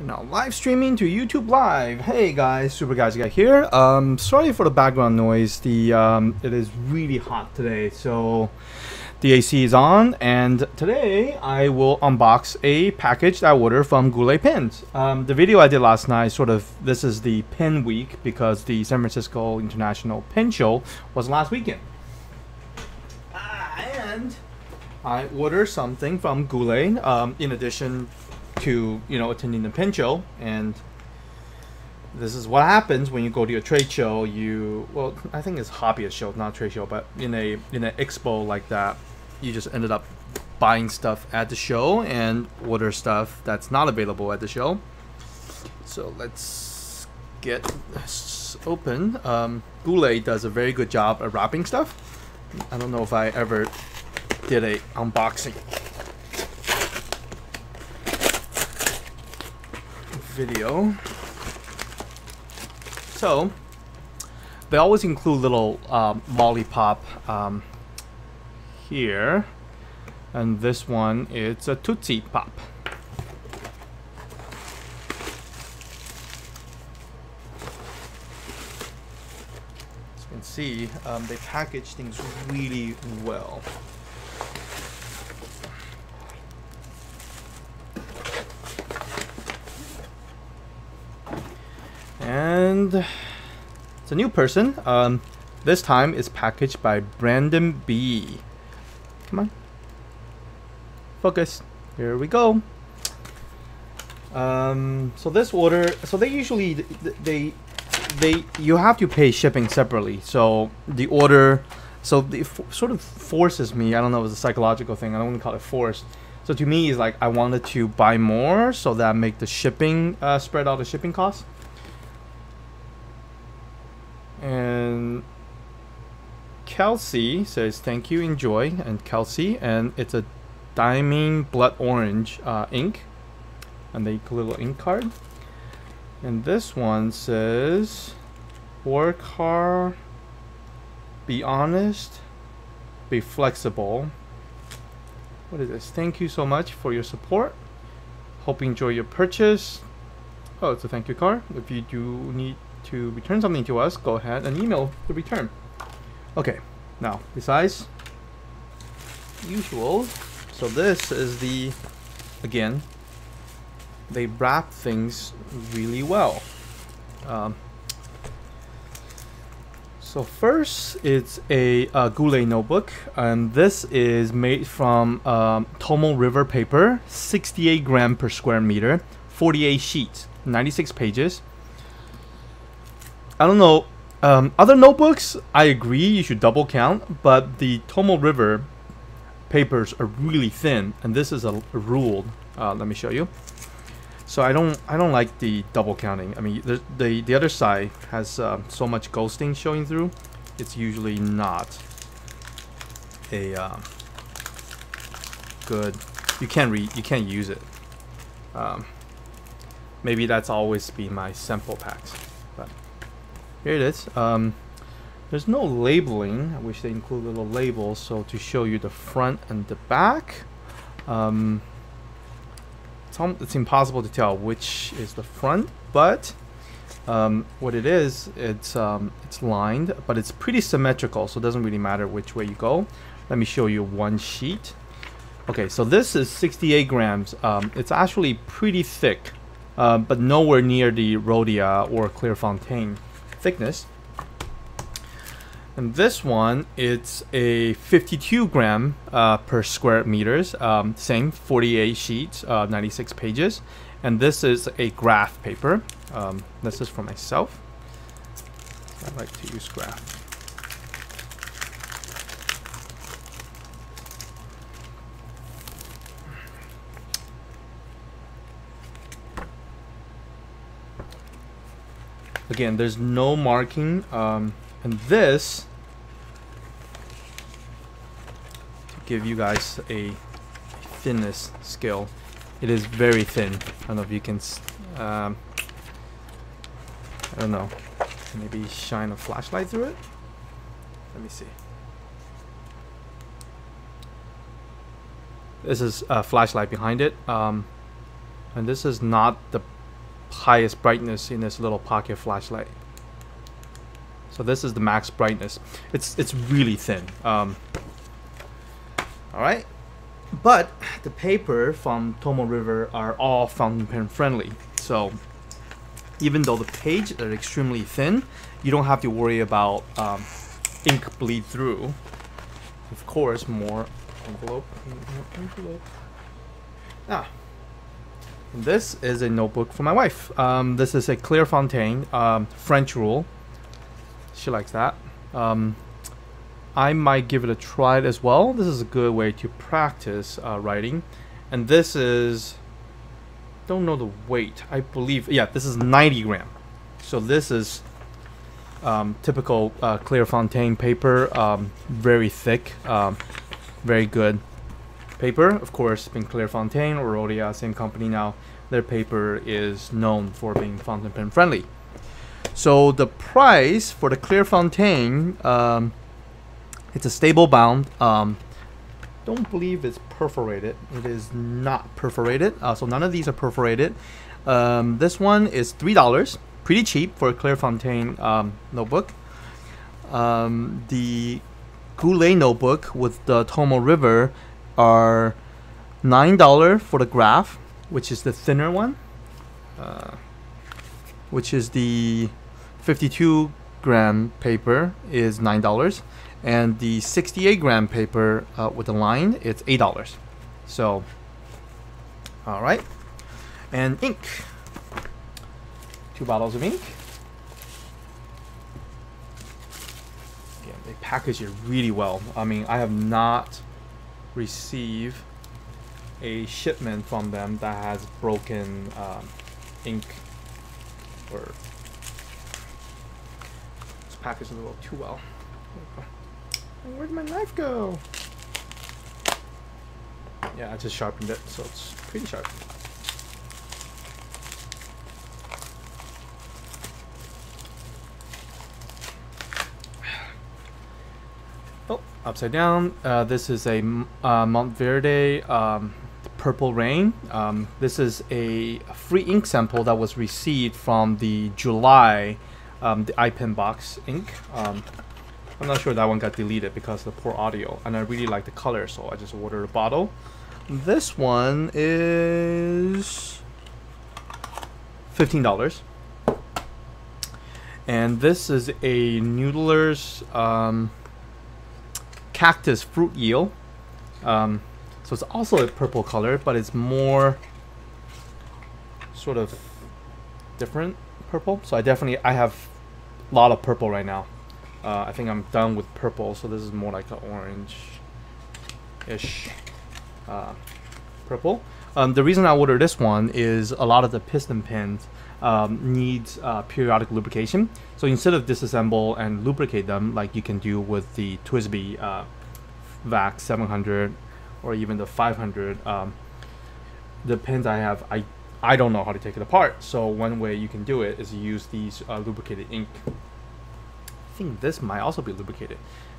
Now live streaming to YouTube Live. Hey guys, Super Guys Guy here. Sorry for the background noise. It is really hot today, so the AC is on. And today I will unbox a package that I ordered from Goulet Pens. The video I did last night, this is the pen week because the San Francisco International Pen Show was last weekend. And I ordered something from Goulet in addition to attending the pen show, and this is what happens when you go to a trade show. Well, I think it's hobbyist show, not trade show, but in an expo like that, you just ended up buying stuff at the show and order stuff that's not available at the show. So let's get this open. Goulet does a very good job at wrapping stuff. I don't know if I ever did a unboxing video. So they always include little lollipop here, and this one it's a Tootsie Pop. As you can see, they package things really well. And it's a new person. This time it's packaged by Brandon B. Come on, focus. Here we go. So this order, so they usually you have to pay shipping separately. So the order, sort of forces me. I don't know if it's a psychological thing. I don't want to call it forced. So to me, it's like I wanted to buy more so that make the shipping spread out the shipping costs. And Kelsey says thank you, enjoy. And Kelsey, and it's a diamond blood orange ink, and they a little ink card. And this one says work hard, be honest, be flexible. What is this? Thank you so much for your support, hope you enjoy your purchase. Oh, it's a thank you card. If you do need to return something to us, go ahead and email the return. Okay, now besides usual, so this is again, they wrap things really well. So first it's a Goulet notebook, and this is made from Tomo River paper, 68 gram per square meter, 48 sheets, 96 pages. I don't know, other notebooks, I agree you should double count, but the Tomo River papers are really thin, and this is a ruled. Let me show you. So I don't like the double counting. I mean, the other side has so much ghosting showing through. It's usually not a good. You can't use it. Maybe that's always been my sample packs. But here it is. There's no labeling. I wish they include little labels so to show you the front and the back. It's impossible to tell which is the front, but what it is, it's lined, but it's pretty symmetrical, so it doesn't really matter which way you go. Let me show you one sheet. Okay, so this is 68 grams. It's actually pretty thick, but nowhere near the Rhodia or Clairefontaine thickness. And this one, it's a 52 gram per square meters, same 48 sheets, 96 pages, and this is a graph paper. This is for myself. I like to use graph. Again, there's no marking, and this, to give you guys a thinness scale, it is very thin. I don't know if you can, I don't know, maybe shine a flashlight through it. Let me see. This is a flashlight behind it, and this is not the highest brightness in this little pocket flashlight. So this is the max brightness. It's really thin. All right, but the paper from Tomoe River are all fountain pen friendly. So even though the pages are extremely thin, you don't have to worry about ink bleed through. Of course, more envelope. This is a notebook for my wife. This is a Clairefontaine French rule. She likes that. I might give it a try as well. This is a good way to practice writing. And this is, don't know the weight. I believe, yeah, this is 90 gram. So this is typical Clairefontaine paper. Very thick, very good paper. Of course, being Clairefontaine or Rhodia, same company now, their paper is known for being fountain pen friendly. So the price for the Clairefontaine, it's a stable bound. Don't believe it's perforated. It is not perforated. So none of these are perforated. This one is $3. Pretty cheap for a Clairefontaine notebook. The Goulet notebook with the Tomoe River are $9 for the graph, which is the thinner one, which is the 52 gram paper is $9, and the 68 gram paper with the line, it's $8. So, all right, and ink. 2 bottles of ink. Again, they package it really well. I mean, I have not received a shipment from them that has broken ink, or it's packaged a little too well. Where'd my knife go? Yeah, I just sharpened it, so it's pretty sharp. Oh, upside down. This is a Montverde Purple Rain. This is a free ink sample that was received from the July the iPen box ink. I'm not sure that one got deleted because of the poor audio, and I really like the color, so I just ordered a bottle. This one is $15, and this is a Noodler's Cactus Fruit Eel. So it's also a purple color, but it's more sort of different purple. So I have a lot of purple right now. I think I'm done with purple, so this is more like an orange-ish purple. The reason I ordered this one is a lot of the piston pins needs periodic lubrication. So instead of disassemble and lubricate them like you can do with the TWSBI VAC 700 or even the 500, the pins I have, I don't know how to take it apart. So one way you can do it is use these lubricated ink. I think this might also be lubricated.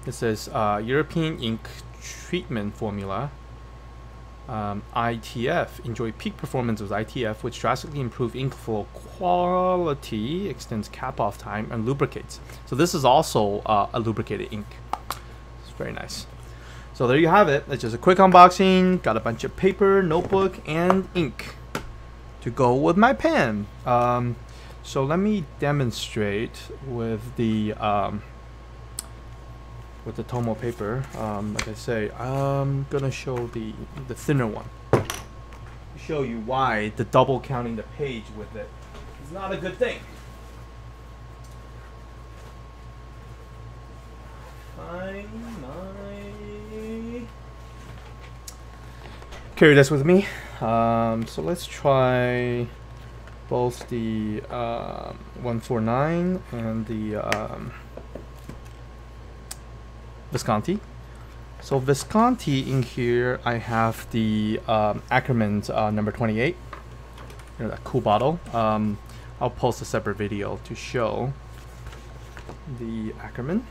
This says European ink treatment formula. ITF. Enjoy peak performance with ITF, which drastically improves ink flow quality, extends cap off time, and lubricates. So this is also a lubricated ink. It's very nice. So there you have it. It's just a quick unboxing. Got a bunch of paper, notebook, and ink to go with my pen. So let me demonstrate with the Tomoe paper. Like I say, I'm gonna show the thinner one. Show you why the double counting the page with it is not a good thing. Carry this with me. So let's try both the 149 and the Visconti. So Visconti in here, I have the Ackerman's number 28. You know, that cool bottle. I'll post a separate video to show the Ackerman.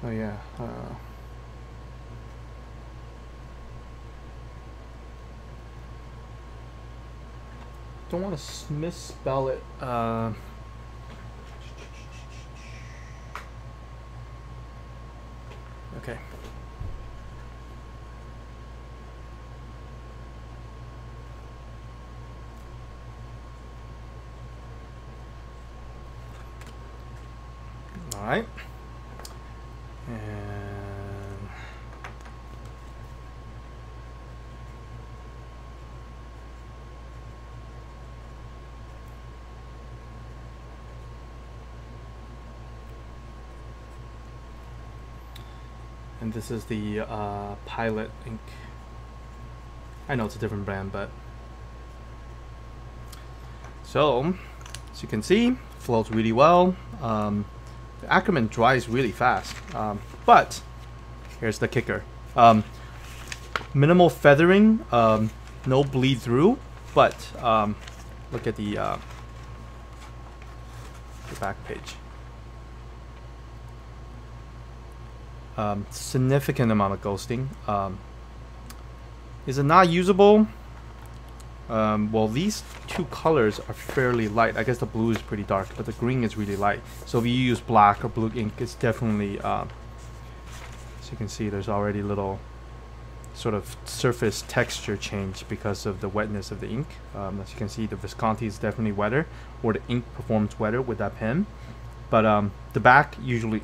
Oh yeah. Don't want to misspell it. Okay. All right. And this is the Pilot ink. I know it's a different brand, but so as you can see, flows really well. The Ackerman dries really fast, but here's the kicker: minimal feathering, no bleed through. But look at the back page. Significant amount of ghosting. Is it not usable? Well, these two colors are fairly light. I guess the blue is pretty dark, but the green is really light. So if you use black or blue ink, it's definitely, as you can see, there's already little sort of surface texture change because of the wetness of the ink. As you can see, the Visconti is definitely wetter, or the ink performs wetter with that pen. But the back, usually,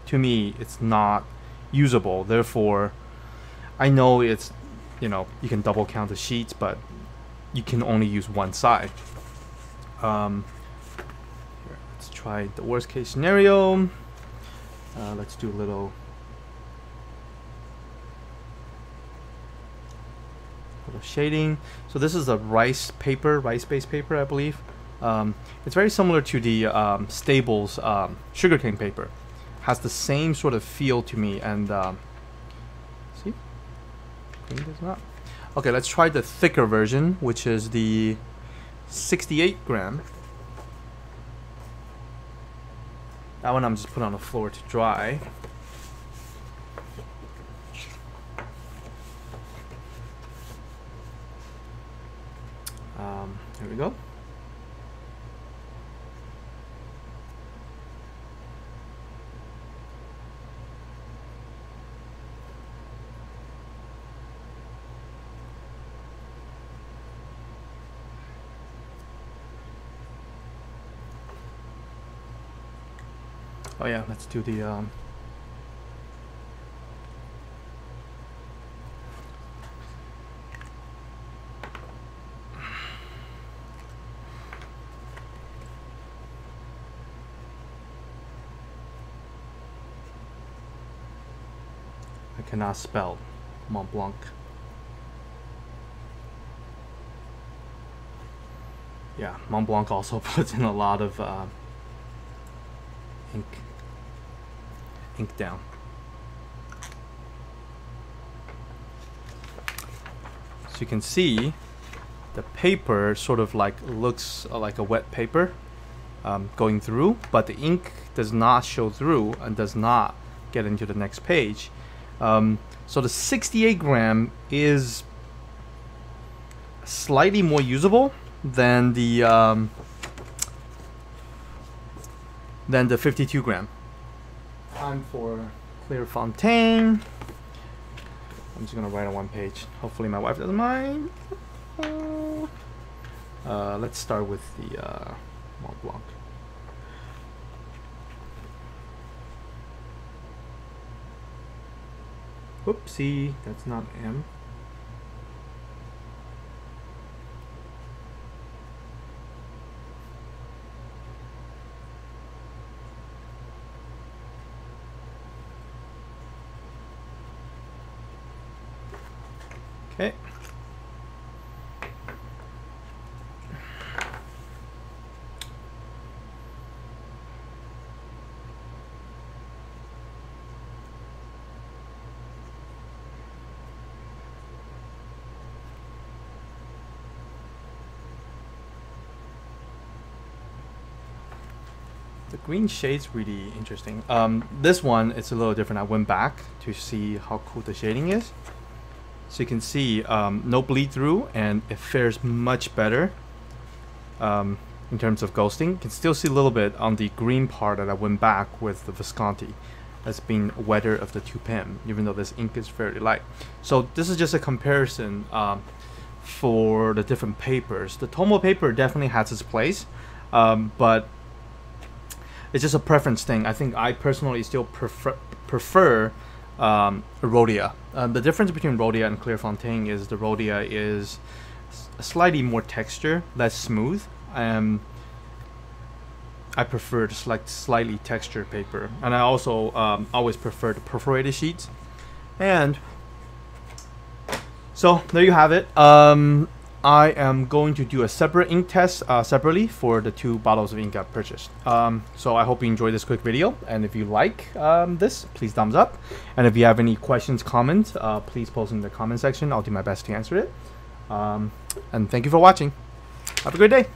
to me, it's not usable. Therefore, I know it's, you know, you can double count the sheets, but you can only use one side. Here, let's try the worst case scenario. Let's do a little shading. So this is a rice based paper, I believe. It's very similar to the Staples sugarcane paper. Has the same sort of feel to me, and see, green does not. Okay, let's try the thicker version, which is the 68 gram. That one I'm just putting on the floor to dry. Here we go. Oh yeah, let's do the I cannot spell Mont Blanc. Yeah, Mont Blanc also puts in a lot of ink down. So you can see the paper sort of like looks like a wet paper going through, but the ink does not show through and does not get into the next page. So the 68 gram is slightly more usable than the 52 gram. Time for Clairefontaine. I'm just gonna write on one page. Hopefully my wife doesn't mind. Let's start with the Mont Blanc. Whoopsie, that's not M. Okay. The green shade's really interesting. This one, it's a little different. I went back to see how cool the shading is. So you can see no bleed through, and it fares much better in terms of ghosting. You can still see a little bit on the green part that I went back with the Visconti as being wetter of the two pen, even though this ink is fairly light. So this is just a comparison for the different papers. The Tomo paper definitely has its place, but it's just a preference thing. I think I personally still prefer Rhodia. The difference between Rhodia and Clairefontaine is the Rhodia is slightly more texture, less smooth. I prefer the slightly textured paper, and I also always prefer the perforated sheets. And so there you have it. I am going to do a separate ink test separately for the 2 bottles of ink I've purchased. So I hope you enjoyed this quick video, and if you like this, please thumbs up. And if you have any questions, comments, please post in the comment section. I'll do my best to answer it. And thank you for watching. Have a great day.